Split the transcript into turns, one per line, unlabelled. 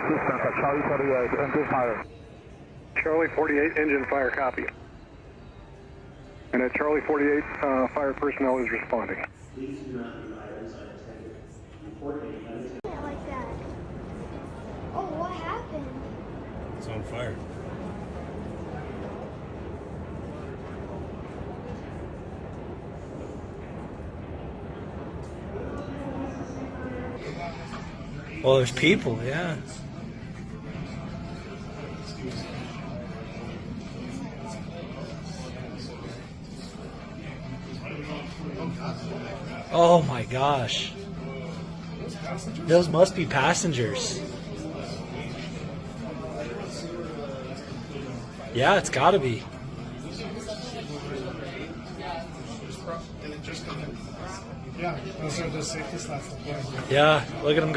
Distance at Charlie 48, engine fire.
Charlie 48, engine fire, copy. And at Charlie 48, fire personnel is responding.
Please do not leave items unattended. Report any unattended.
Yeah, like that. Oh, what happened?
It's on fire. Well, there's people, yeah. Oh my gosh. Those must be passengers. Yeah, it's gotta be.
Yeah, those are the safety slats.
Yeah, look at them go.